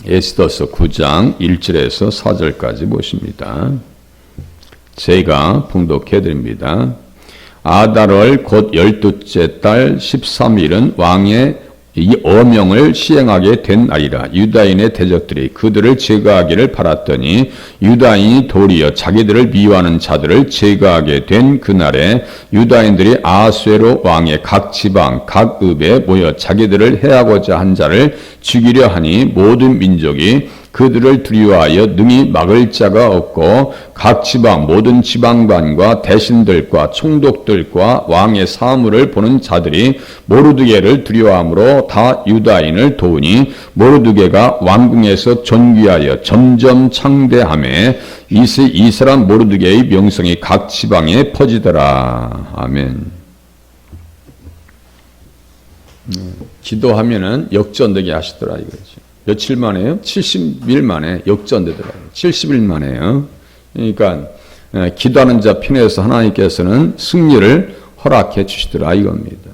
에스더서 9장 1절에서 4절까지 보십니다. 제가 봉독해 드립니다. 아달월 곧 12째 달 13일은 왕의 이 어명을 시행하게 된 날이라. 유다인의 대적들이 그들을 제거하기를 바랐더니 유다인이 도리어 자기들을 미워하는 자들을 제거하게 된 그날에 유다인들이 아수에로 왕의 각 지방 각 읍에 모여 자기들을 해하고자 한 자를 죽이려 하니 모든 민족이 그들을 두려워하여 능히 막을 자가 없고 각 지방 모든 지방관과 대신들과 총독들과 왕의 사물을 보는 자들이 모르드게를 두려워함으로 다 유다인을 도우니 모르드게가 왕궁에서 존귀하여 점점 창대하매 이 사람 모르드게의 명성이 각 지방에 퍼지더라. 아멘. 기도하면은 역전되게 하시더라 이거죠. 며칠 만에요? 70일 만에 역전되더라고요. 70일 만에요. 그러니까 기도하는 자 편에서 하나님께서는 승리를 허락해 주시더라 이겁니다.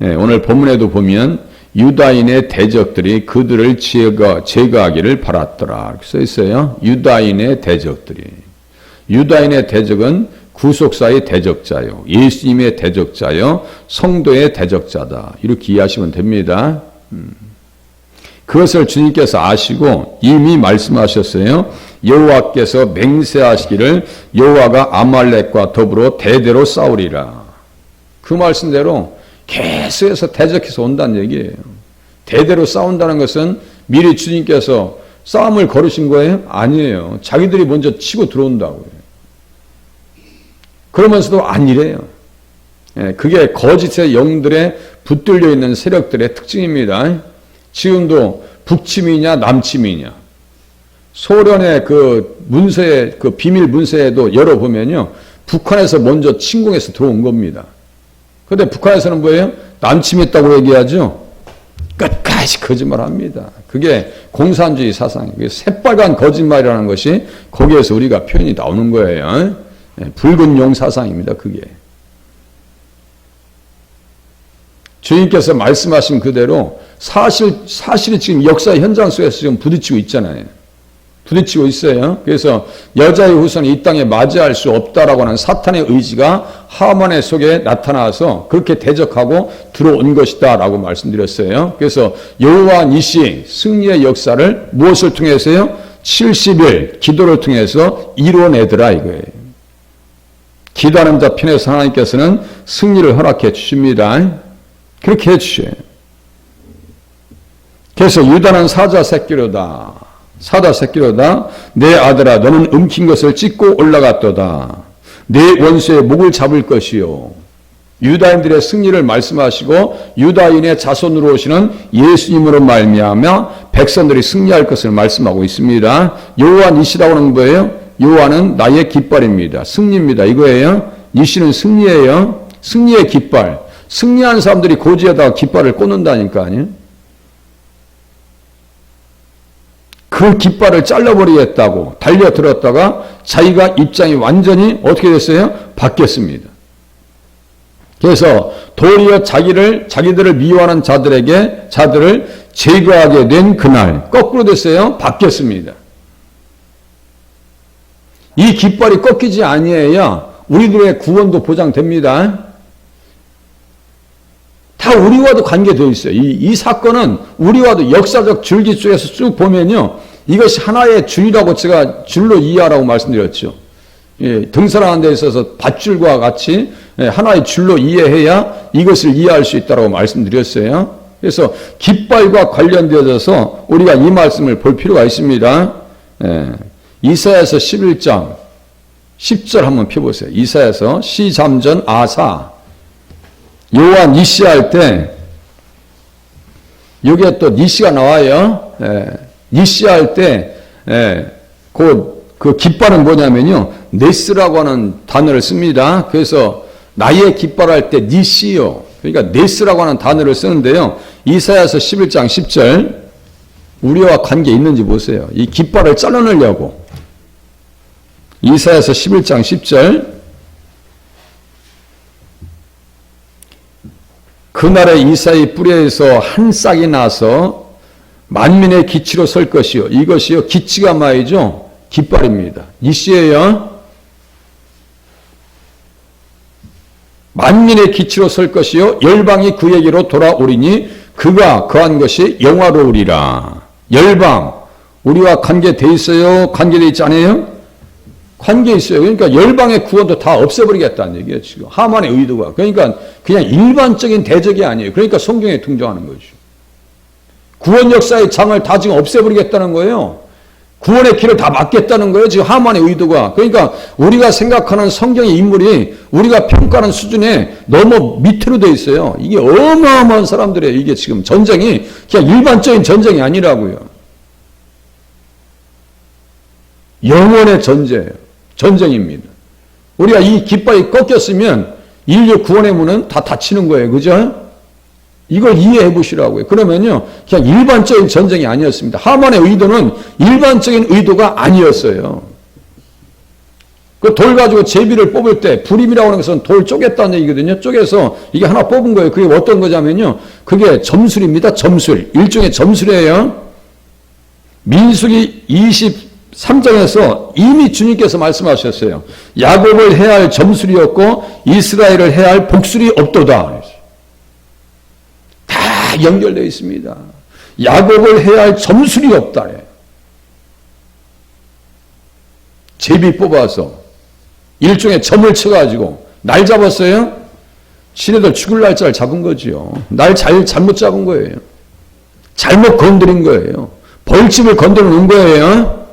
오늘 본문에도 보면 유다인의 대적들이 그들을 제거하기를 바랐더라 이렇게 써 있어요. 유다인의 대적들이. 유다인의 대적은 구속사의 대적자요, 예수님의 대적자요, 성도의 대적자다 이렇게 이해하시면 됩니다. 그것을 주님께서 아시고 이미 말씀하셨어요. 여호와께서 맹세하시기를 여호와가 아말렉과 더불어 대대로 싸우리라. 그 말씀대로 계속해서 대적해서 온다는 얘기예요. 대대로 싸운다는 것은 미리 주님께서 싸움을 걸으신 거예요? 아니에요. 자기들이 먼저 치고 들어온다고요. 그러면서도 아니래요. 그게 거짓의 영들에 붙들려 있는 세력들의 특징입니다. 지금도 북침이냐 남침이냐 소련의 그 문서에 그 비밀 문서에도 열어보면요 북한에서 먼저 침공해서 들어온 겁니다. 그런데 북한에서는 뭐예요? 남침했다고 얘기하죠. 끝까지 거짓말합니다. 그게 공산주의 사상이에요. 새빨간 거짓말이라는 것이 거기에서 우리가 표현이 나오는 거예요. 붉은 용 사상입니다. 그게. 주님께서 말씀하신 그대로 사실이 지금 역사 현장 속에서 지금 부딪히고 있잖아요. 부딪히고 있어요. 그래서 여자의 후손이 이 땅에 맞이할 수 없다라고 하는 사탄의 의지가 하만의 속에 나타나서 그렇게 대적하고 들어온 것이다 라고 말씀드렸어요. 그래서 여호와 니시 승리의 역사를 무엇을 통해서요? 70일 기도를 통해서 이뤄내더라 이거예요. 기도하는 자 편에서 하나님께서는 승리를 허락해 주십니다. 그렇게 해주셔요. 그래서 유다는 사자 새끼로다. 사자 새끼로다. 내 아들아 너는 움킨 것을 찢고 올라갔도다. 내 원수의 목을 잡을 것이요. 유다인들의 승리를 말씀하시고 유다인의 자손으로 오시는 예수님으로 말미암아 백성들이 승리할 것을 말씀하고 있습니다. 여호와 니시라고 하는 거예요. 여호와는 나의 깃발입니다. 승리입니다. 이거예요. 니시는 승리예요. 승리의 깃발. 승리한 사람들이 고지에다가 깃발을 꽂는다니까요. 그 깃발을 잘라버리겠다고 달려들었다가 자기가 입장이 완전히 어떻게 됐어요? 바뀌었습니다. 그래서 도리어 자기들을 미워하는 자들을 제거하게 된 그날 거꾸로 됐어요. 바뀌었습니다. 이 깃발이 꺾이지 아니해야 우리들의 구원도 보장됩니다. 다 우리와도 관계되어 있어요. 이 사건은 우리와도 역사적 줄기 속에서 쭉 보면요. 이것이 하나의 줄이라고 제가 줄로 이해하라고 말씀드렸죠. 등산하는 데 있어서 밧줄과 같이 하나의 줄로 이해해야 이것을 이해할 수 있다고 말씀드렸어요. 그래서 깃발과 관련되어서 우리가 이 말씀을 볼 필요가 있습니다. 이사야서 11장 10절 한번 펴보세요. 이사야서 시잠전 아사 여호와 니시 할 때 여기에 또 니시가 나와요. 니시 할 때 그 깃발은 뭐냐면요. 네스라고 하는 단어를 씁니다. 그래서 나의 깃발 할 때 니시요. 그러니까 네스라고 하는 단어를 쓰는데요. 이사야서 11장 10절 우리와 관계 있는지 보세요. 이 깃발을 잘라내려고 이사야서 11장 10절 그날에 이사의 뿌리에서 한 싹이 나서 만민의 기치로 설 것이요. 이것이요. 기치가 말이죠. 깃발입니다. 이시에요. 만민의 기치로 설 것이요. 열방이 그에게로 돌아오리니 그가 거한 것이 영화로우리라. 열방. 우리와 관계돼 있어요? 관계돼 있지 않아요? 관계 있어요. 그러니까 열방의 구원도 다 없애버리겠다는 얘기예요. 지금 하만의 의도가. 그러니까 그냥 일반적인 대적이 아니에요. 그러니까 성경에 등장하는 거죠. 구원 역사의 장을 다 지금 없애버리겠다는 거예요. 구원의 길을 다 막겠다는 거예요. 지금 하만의 의도가. 그러니까 우리가 생각하는 성경의 인물이 우리가 평가하는 수준에 너무 밑으로 돼 있어요. 이게 어마어마한 사람들이에요. 이게 지금 전쟁이 그냥 일반적인 전쟁이 아니라고요. 영원의 전쟁입니다. 우리가 이 깃발이 꺾였으면 인류 구원의 문은 다 닫히는 거예요. 그죠? 이걸 이해해 보시라고요. 그러면요, 그냥 일반적인 전쟁이 아니었습니다. 하만의 의도는 일반적인 의도가 아니었어요. 그 돌 가지고 제비를 뽑을 때, 불임이라고 하는 것은 돌 쪼갰다는 얘기거든요. 쪼개서 이게 하나 뽑은 거예요. 그게 어떤 거냐면요, 그게 점술입니다. 점술. 일종의 점술이에요. 민수기 23장에서 이미 주님께서 말씀하셨어요. 야곱을 해야 할 점술이었고, 이스라엘을 해야 할 복술이 없도다. 연결되어 있습니다. 야곱을 해야 할 점술이 없다. 제비 뽑아서 일종의 점을 쳐가지고 날 잡았어요. 신혜들 죽을 날짜를 잡은 거지요. 날 잘못 잡은 거예요. 잘못 건드린 거예요. 벌집을 건드려 놓은 거예요.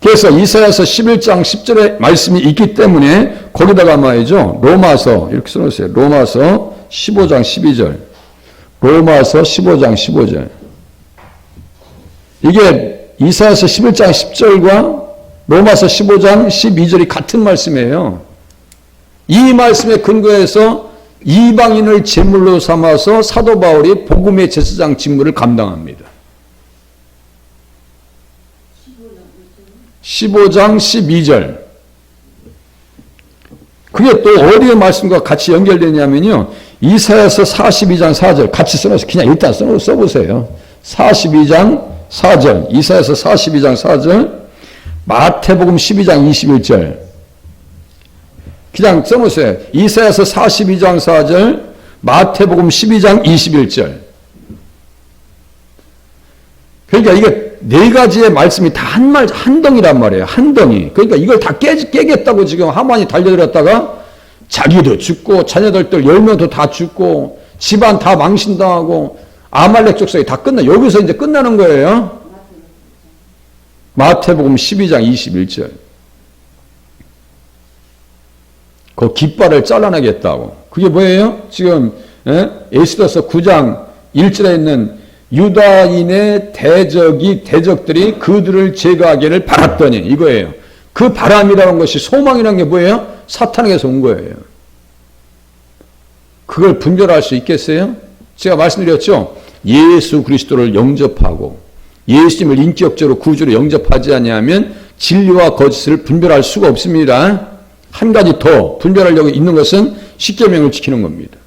그래서 이사야서 11장 10절의 말씀이 있기 때문에 거기다가 말이죠. 로마서 이렇게 써놓으세요. 로마서 15장 12절. 로마서 15장 15절. 이게 이사야서 11장 10절과 로마서 15장 12절이 같은 말씀이에요. 이 말씀에 근거해서 이방인을 제물로 삼아서 사도 바울이 복음의 제사장 직무를 감당합니다. 15장 12절. 그게 또 어디의 말씀과 같이 연결되냐면요. 이사야서 42장 4절 같이 써놓으세요. 그냥 일단 써보세요. 42장 4절. 이사야서 42장 4절. 마태복음 12장 21절. 그냥 써놓으세요. 이사야서 42장 4절. 마태복음 12장 21절. 그러니까 이게 네 가지의 말씀이 다 한 덩이란 말이에요. 한 덩이. 그러니까 이걸 다 깨겠다고 지금 하만이 달려들었다가 자기도 죽고 자녀들도 10명도 다 죽고 집안 다 망신당하고 아말렉 족속이 다 끝나. 여기서 이제 끝나는 거예요. 마태복음 12장 21절. 그 깃발을 잘라내겠다고. 그게 뭐예요? 지금 에스더서 9장 1절에 있는 유다인의 대적들이 그들을 제거하기를 바랐더니 이거예요. 그 바람이라는 것이 소망이라는 게 뭐예요? 사탄에게서 온 거예요. 그걸 분별할 수 있겠어요? 제가 말씀드렸죠. 예수 그리스도를 영접하고 예수님을 인격적으로 구주로 영접하지 않으면 진리와 거짓을 분별할 수가 없습니다. 한 가지 더 분별하려고 있는 것은 십계명을 지키는 겁니다.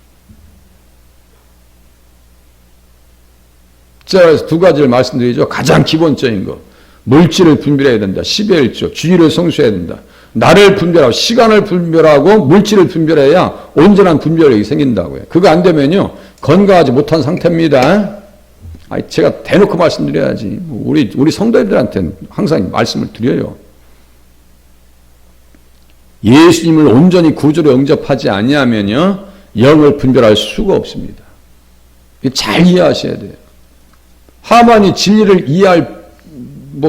제가 두 가지를 말씀드리죠. 가장 기본적인 거. 물질을 분별해야 된다. 10의 1조. 주의를 성수해야 된다. 나를 분별하고 시간을 분별하고 물질을 분별해야 온전한 분별력이 생긴다고요. 그거 안 되면요. 건강하지 못한 상태입니다. 제가 대놓고 말씀드려야지. 우리 성도들한테는 항상 말씀을 드려요. 예수님을 온전히 구주로 영접하지 아니하면요. 영을 분별할 수가 없습니다. 잘 이해하셔야 돼요. 하만이 진리를 이해할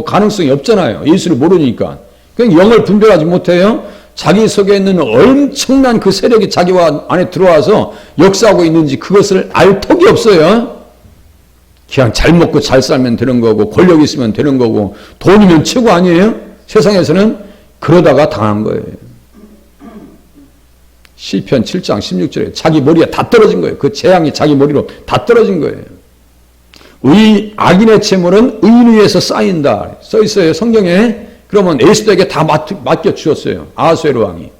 가능성이 없잖아요. 예수를 모르니까. 그냥 영을 분별하지 못해요. 자기 속에 있는 엄청난 그 세력이 자기와 안에 들어와서 역사하고 있는지 그것을 알 턱이 없어요. 그냥 잘 먹고 잘 살면 되는 거고 권력 있으면 되는 거고 돈이면 최고 아니에요? 세상에서는 그러다가 당한 거예요. 시편 7장 16절에 자기 머리에 다 떨어진 거예요. 그 재앙이 자기 머리로 다 떨어진 거예요. 악인의 채물은 의인 위에서 쌓인다. 써 있어요. 성경에. 그러면 에스더에게 다 맡겨 주었어요. 아하수에로 왕이.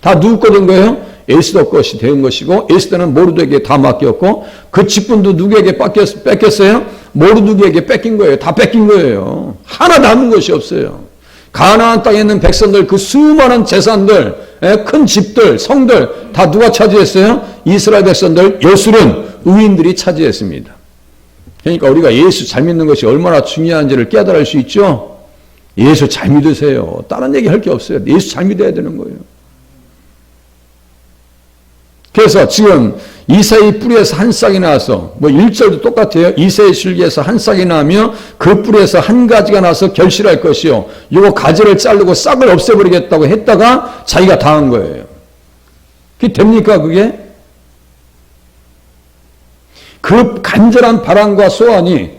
다 누구 거든 거예요? 에스더 것이 된 것이고 에스더는 모르드에게 다 맡겼고 그 직분도 누구에게 뺏겼어요? 모르드에게 뺏긴 거예요. 다 뺏긴 거예요. 하나 남은 것이 없어요. 가나안 땅에 있는 백성들 그 수많은 재산들, 큰 집들, 성들 다 누가 차지했어요? 이스라엘 백성들, 여술은 의인들이 차지했습니다. 그러니까 우리가 예수 잘 믿는 것이 얼마나 중요한지를 깨달을 수 있죠. 예수 잘 믿으세요. 다른 얘기 할 게 없어요. 예수 잘 믿어야 되는 거예요. 그래서 지금 이새의 뿌리에서 한 싹이 나서 뭐 1절도 똑같아요. 이새의 줄기에서 한 싹이 나며 그 뿌리에서 한 가지가 나서 결실할 것이요. 요거 가지를 자르고 싹을 없애버리겠다고 했다가 자기가 당한 거예요. 그게 됩니까 그게? 그 간절한 바람과 소원이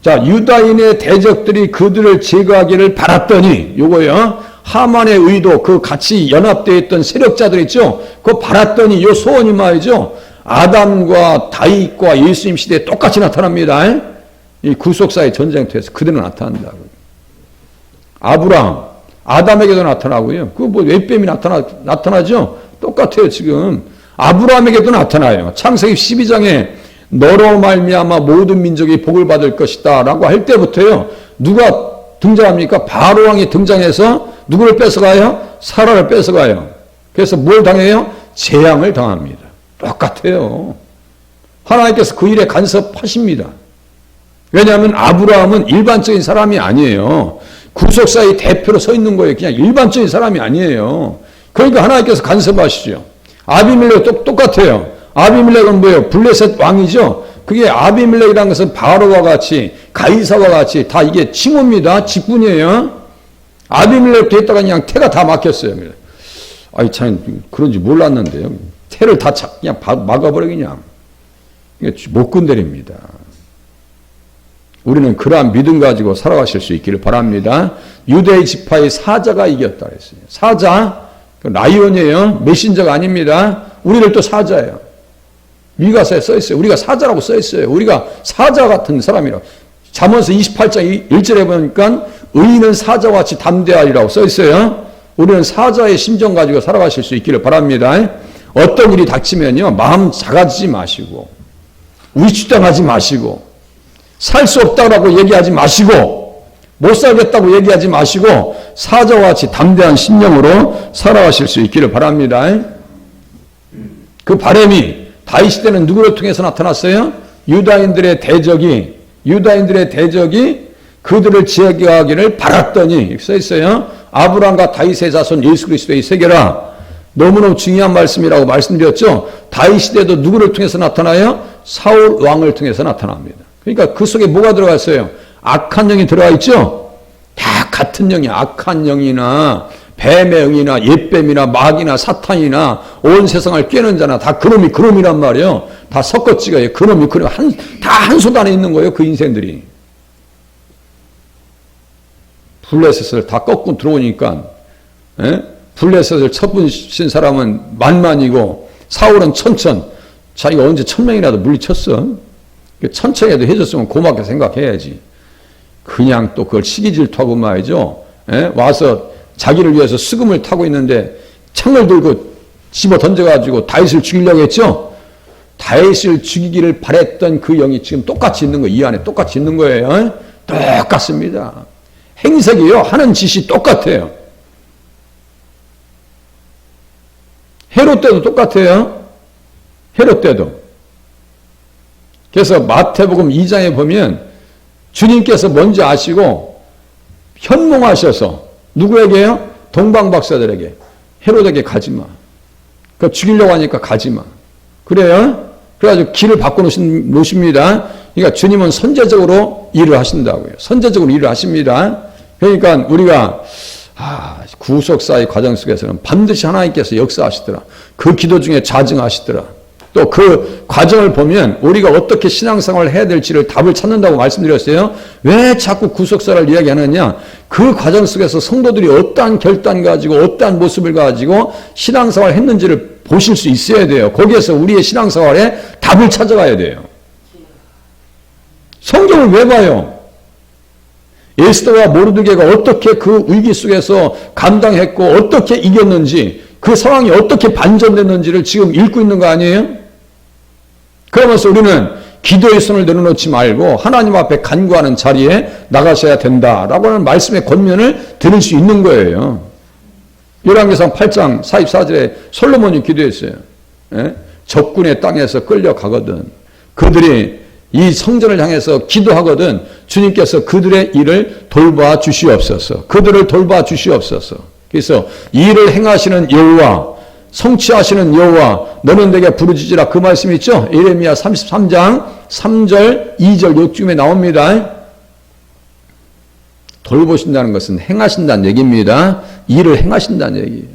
자 유다인의 대적들이 그들을 제거하기를 바랐더니 요거요. 하만의 의도 그 같이 연합되어 있던 세력자들 있죠. 그거 바랐더니 요 소원이 말이죠. 아담과 다윗과 예수님 시대에 똑같이 나타납니다. 이 구속사의 전쟁터에서 그대로 나타난다고. 아브라함, 아담에게도 나타나고요. 그 뭐 웹뱀이 나타나죠. 똑같아요 지금. 아브라함에게도 나타나요. 창세기 12장에 너로 말미암아 모든 민족이 복을 받을 것이다 라고 할 때부터요. 누가 등장합니까? 바로 왕이 등장해서 누구를 뺏어가요? 사라를 뺏어가요. 그래서 뭘 당해요? 재앙을 당합니다. 똑같아요. 하나님께서 그 일에 간섭하십니다. 왜냐하면 아브라함은 일반적인 사람이 아니에요. 구속사의 대표로 서 있는 거예요. 그냥 일반적인 사람이 아니에요. 그러니까 하나님께서 간섭하시죠. 아비멜렉 똑같아요. 아비멜렉은 뭐예요? 블레셋 왕이죠. 그게 아비멜렉이라는 것은 바로와 같이 가이사와 같이 다 이게 칭호입니다. 직분이에요. 아비멜렉 됐다가 그냥 태가 다 막혔어요. 아이 참 그런지 몰랐는데요. 태를 다 그냥 막아버려 그냥. 못 건드립니다. 우리는 그러한 믿음 가지고 살아가실 수 있기를 바랍니다. 유대 지파의 사자가 이겼다 그랬어요. 사자, 라이온이에요. 메신저가 아닙니다. 우리들도 사자예요. 미가서에 써있어요. 우리가 사자라고 써있어요. 우리가 사자 같은 사람이라고. 잠언서 28장 1절에 보니까 의인은 사자와 같이 담대하리라고 써있어요. 우리는 사자의 심정 가지고 살아가실 수 있기를 바랍니다. 어떤 일이 닥치면요. 마음 작아지지 마시고 위축당하지 마시고 살 수 없다고 얘기하지 마시고 못 살겠다고 얘기하지 마시고 사자와 같이 담대한 심령으로 살아가실 수 있기를 바랍니다. 그 바람이 다윗 시대는 누구를 통해서 나타났어요? 유다인들의 대적이 그들을 제거하기를 바랐더니 써 있어요. 아브라함과 다윗의 자손 예수 그리스도의 세계라. 너무너무 중요한 말씀이라고 말씀드렸죠. 다윗 시대도 누구를 통해서 나타나요? 사울 왕을 통해서 나타납니다. 그러니까 그 속에 뭐가 들어가 있어요? 악한 영이 들어가 있죠. 다 같은 영이 악한 영이나 뱀의 영이나 옛뱀이나 마귀나 사탄이나 온 세상을 꿰는 자나 다 그놈이 그놈이란 말이에요. 다 섞어찍어요. 그놈이 그놈 다 한 손 안에 있는 거예요. 그 인생들이. 블레셋을 다 꺾고 들어오니까 블레셋을 쳐부신 사람은 만만이고 사울은 천천. 자기가 언제 1000명이라도 물리쳤어. 천천히라도 해줬으면 고맙게 생각해야지. 그냥 또 그걸 시기 질투하고 말이죠. 와서 자기를 위해서 수금을 타고 있는데 창을 들고 집어 던져가지고 다윗을 죽이려고 했죠. 다윗을 죽이기를 바랬던 그 영이 지금 똑같이 있는 거예요. 이 안에 똑같이 있는 거예요. 똑같습니다. 행색이요. 하는 짓이 똑같아요. 헤롯 때도 똑같아요. 헤롯 때도. 그래서 마태복음 2장에 보면 주님께서 먼저 아시고 현몽하셔서 누구에게요? 동방박사들에게. 헤롯에게 가지마. 그 죽이려고 하니까 가지마. 그래요? 그래가지고 길을 바꿔놓으십니다. 그러니까 주님은 선제적으로 일을 하신다고요. 선제적으로 일을 하십니다. 그러니까 우리가 구속사의 과정 속에서는 반드시 하나님께서 역사하시더라. 그 기도 중에 자증하시더라. 또 그 과정을 보면 우리가 어떻게 신앙생활을 해야 될지를 답을 찾는다고 말씀드렸어요. 왜 자꾸 구속사를 이야기하느냐? 그 과정 속에서 성도들이 어떠한 결단 가지고 어떠한 모습을 가지고 신앙생활을 했는지를 보실 수 있어야 돼요. 거기에서 우리의 신앙생활에 답을 찾아가야 돼요. 성경을 왜 봐요? 에스더와 모르드게가 어떻게 그 위기 속에서 감당했고 어떻게 이겼는지 그 상황이 어떻게 반전됐는지를 지금 읽고 있는 거 아니에요? 그러면서 우리는 기도의 손을 내려놓지 말고 하나님 앞에 간구하는 자리에 나가셔야 된다라고 하는 말씀의 권면을 들을 수 있는 거예요. 열왕기상 8장 44절에 솔로몬이 기도했어요. 예? 적군의 땅에서 끌려가거든. 그들이 이 성전을 향해서 기도하거든 주님께서 그들의 일을 돌봐 주시옵소서. 그들을 돌봐 주시옵소서. 그래서 일을 행하시는 여호와, 성취하시는 여호와, 너는 내게 부르짖으라, 그 말씀 있죠? 예레미야 33장 3절 2절 요쯤에 나옵니다. 돌보신다는 것은 행하신다는 얘기입니다. 일을 행하신다는 얘기예요.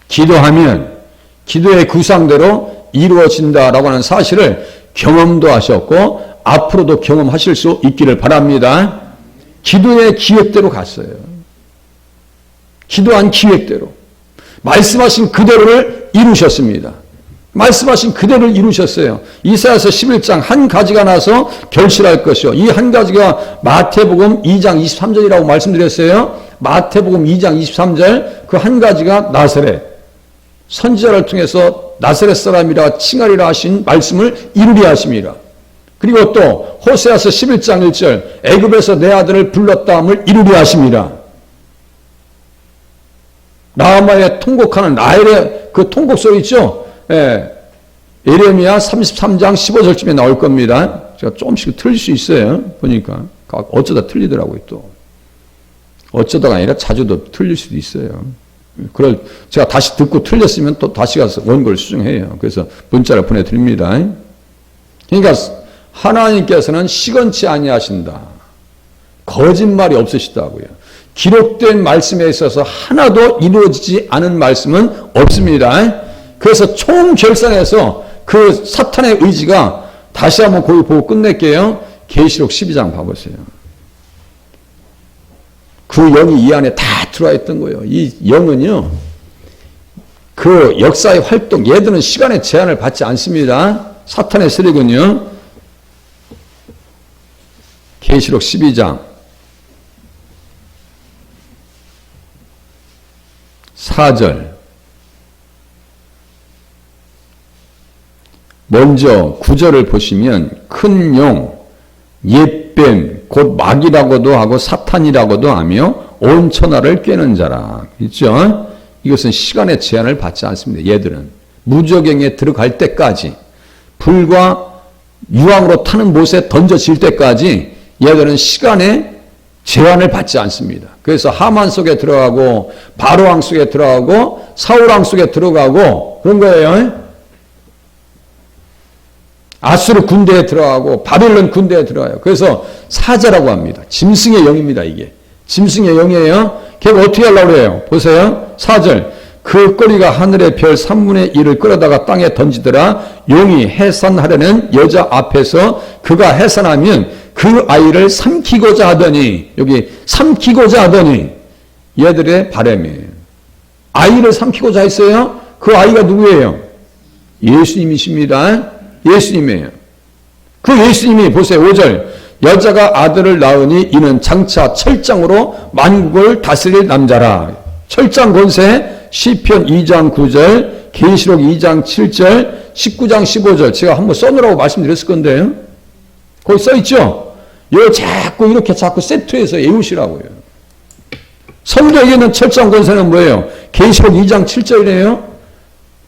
기도하면 기도의 구상대로 이루어진다라고 하는 사실을 경험도 하셨고 앞으로도 경험하실 수 있기를 바랍니다. 기도의 기획대로 갔어요. 기도한 기획대로. 말씀하신 그대로를 이루셨습니다. 말씀하신 그대로를 이루셨어요. 이사야서 11장 한 가지가 나서 결실할 것이요. 이 한 가지가 마태복음 2장 23절이라고 말씀드렸어요. 마태복음 2장 23절 그 한 가지가 나사렛. 선지자를 통해서 나사렛 사람이라 칭하리라 하신 말씀을 이루리 하심이라. 그리고 또 호세아서 11장 1절 애굽에서 내 아들을 불렀다함을 이루리 하심이라. 라마의 통곡하는 라헬의 그 통곡 소리 있죠? 예. 예레미야 33장 15절쯤에 나올 겁니다. 제가 조금씩 틀릴 수 있어요. 보니까. 어쩌다 틀리더라고요, 또. 어쩌다가 아니라 자주도 틀릴 수도 있어요. 그걸 제가 다시 듣고 틀렸으면 또 다시 가서 원고를 수정해요. 그래서 문자를 보내드립니다. 그러니까 하나님께서는 시건치 아니하신다. 거짓말이 없으시다고요. 기록된 말씀에 있어서 하나도 이루어지지 않은 말씀은 없습니다. 그래서 총결산해서 그 사탄의 의지가 다시 한번 거기 보고 끝낼게요. 계시록 12장 봐보세요. 그 영이 이 안에 다 들어와 있던 거예요. 이 영은요, 그 역사의 활동, 얘들은 시간의 제한을 받지 않습니다. 사탄의 세력은요, 계시록 12장 4절. 먼저 9절을 보시면 큰 용, 옛뱀, 곧 마귀라고도 하고 사탄이라고도 하며 온 천하를 꿰는 자라. 있죠? 이것은 시간의 제한을 받지 않습니다. 얘들은 무저갱에 들어갈 때까지, 불과 유황으로 타는 못에 던져질 때까지 얘들은 시간의 제한을 받지 않습니다. 그래서 하만 속에 들어가고 바로왕 속에 들어가고 사울왕 속에 들어가고 그런 거예요. 아수르 군대에 들어가고 바빌론 군대에 들어가요. 그래서 사자라고 합니다. 짐승의 영입니다. 이게 짐승의 영이에요. 걔가 어떻게 하려고 그래요? 보세요. 4절. 그 꼬리가 하늘의 별 3분의 1을 끌어다가 땅에 던지더라. 용이 해산하려는 여자 앞에서 그가 해산하면 그 아이를 삼키고자 하더니, 여기 삼키고자 하더니 얘들의 바람이에요. 아이를 삼키고자 했어요. 그 아이가 누구예요? 예수님이십니다. 예수님이에요. 그 예수님이 보세요. 5절. 여자가 아들을 낳으니 이는 장차 철장으로 만국을 다스릴 남자라. 철장 권세 시편 2장 9절, 계시록 2장 7절, 19장 15절 제가 한번 써놓으라고 말씀드렸을 건데요. 거기 써있죠? 이거 자꾸 이렇게 자꾸 세트해서 외우시라고요. 성경에 있는 철장 권세는 뭐예요? 계시록 2장 7절이에요.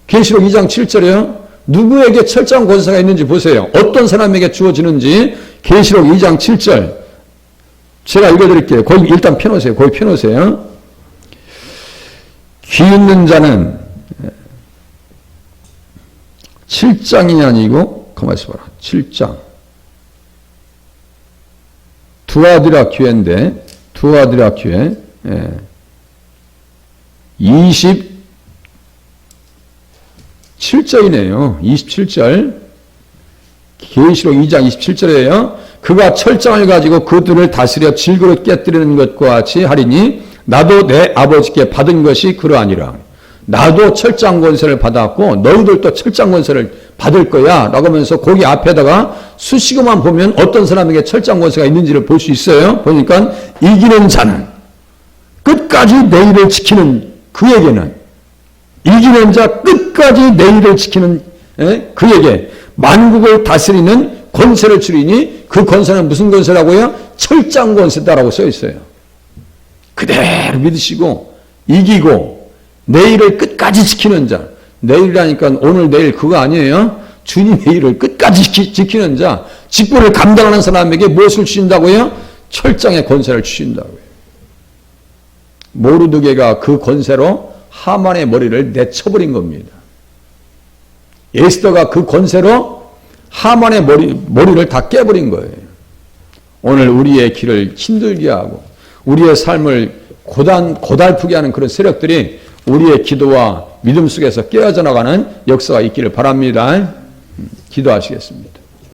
계시록 2장 7절이에요. 누구에게 철장 권세가 있는지 보세요. 어떤 사람에게 주어지는지 계시록 2장 7절 제가 읽어드릴게요. 거기 일단 펴놓으세요. 거기 펴놓으세요. 귀 있는 자는 7장이 아니고 가만히 있어봐라. 7장 두아드라 교회인데 두아드라 교회 27절이네요. 27절. 계시록 2장 27절이에요. 그가 철장을 가지고 그들을 다스려 질그릇 깨뜨리는 것과 같이 하리니 나도 내 아버지께 받은 것이 그러하니라. 나도 철장 권세를 받았고 너희들도 철장 권세를 받을 거야 라고 하면서 거기 앞에다가 수식어만 보면 어떤 사람에게 철장 권세가 있는지를 볼 수 있어요. 보니까 이기는 자는 끝까지 내 일을 지키는 그에게는 이기는 자 끝까지 내일을 지키는 그에게 만국을 다스리는 권세를 주리니 그 권세는 무슨 권세라고요? 철장 권세다라고 써 있어요. 그대로 믿으시고 이기고 내일을 끝까지 지키는 자. 내일이라니까 오늘 내일 그거 아니에요. 주님의 일을 끝까지 지키는 자. 직분을 감당하는 사람에게 무엇을 주신다고요? 철장의 권세를 주신다고요. 모르드게가 그 권세로 하만의 머리를 내쳐버린 겁니다. 에스더가 그 권세로 하만의 머리를 다 깨버린 거예요. 오늘 우리의 길을 힘들게 하고 우리의 삶을 고달프게 하는 그런 세력들이 우리의 기도와 믿음 속에서 깨어져 나가는 역사가 있기를 바랍니다. 기도하시겠습니다.